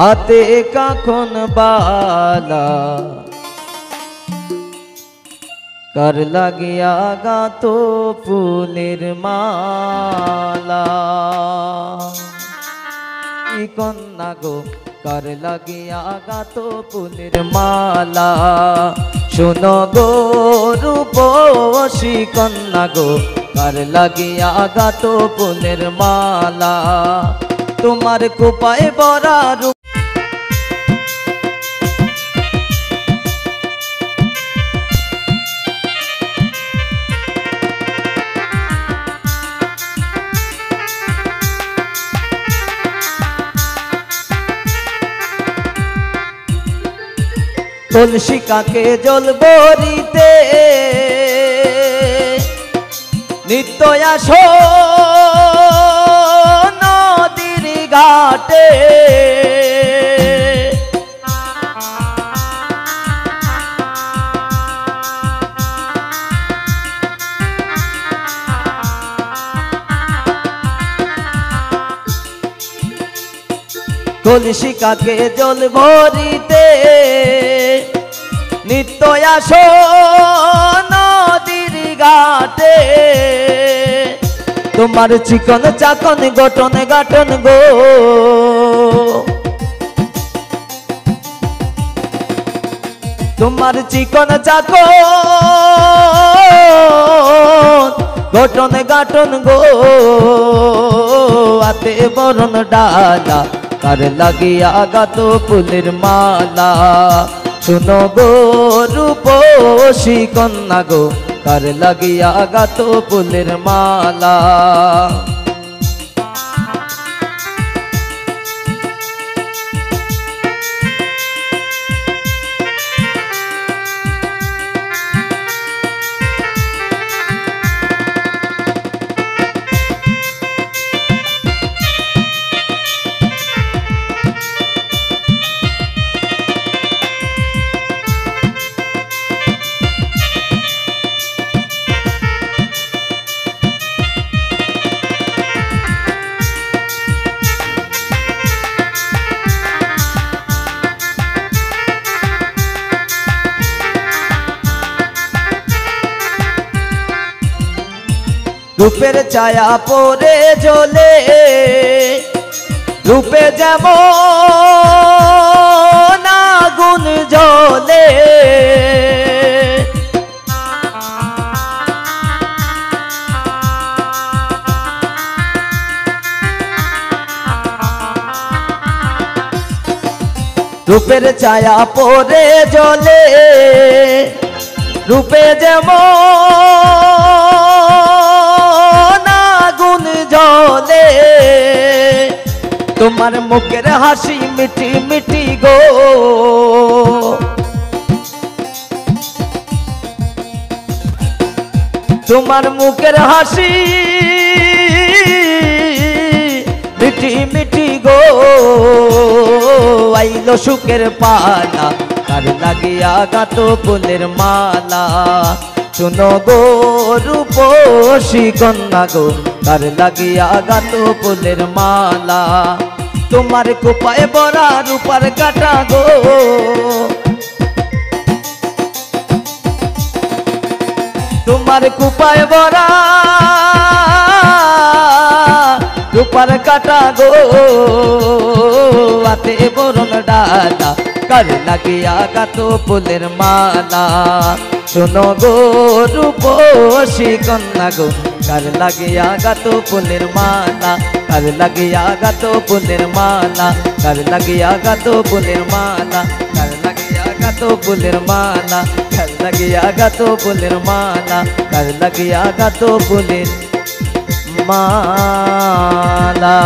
হাতে কাখন বালা কার লাগিয়া গাতো ফুলের মালা ই কন্যা গো কার লাগিয়া গাতো ফুলের মালা শোনো গো রূপসী কন্যা গো কার লাগিয়া গাতো ফুলের মালা তোমার কোপায় বরা রূপ তুলসী কাকে জল বরিতে নিত্য আসো নদীর ঘাটে তুলসী কাকে জল ভরিতে নিত্য আসো নদীর ঘাটে তোমার চিকন চাকন গঠন গাঠন গো তোমার চিকন চাকন গঠন গাঠন গো আতে বরণ ডালা কার লাগিয়া গাতো ফুলের মালা শুনো গো রূপসী কন্যা গো কার লাগিয়া গাতো ফুলের মালা রূপের ছায়া পরে জ্বলে রূপে যেমন আগুন জ্বলে রূপের ছায়া পরে জ্বলে রূপে যেমন আগুন জ্বলে তোমার মুখের হাসি মিঠি মিঠি গো তোমার মুখের হাসি মিঠি মিঠি গো আইলো সুখের পালা কার লাগিয়া গাতো ফুলের মালা শুনো গো রূপসী কন্যা গো কার লাগিয়া গাতো ফুলের মালা তোমার কোপায় বরা রূপার কাটা গো তোমার কোপায় বরা রূপার কাটা গো আতে বরণ ডালা কার লাগিয়া গাতো ফুলের মালা শোনো গো রূপসী কন্যা গো কার লাগিয়া গাতো ফুলের মালা কার লাগিয়া গাতো ফুলের মালা কার লাগিয়া গাতো ফুলের মালা কার লাগিয়া গাতো ফুলের মালা কার লাগিয়া গাতো ফুলের মালা কার লাগিয়া গাতো ফুলের মালা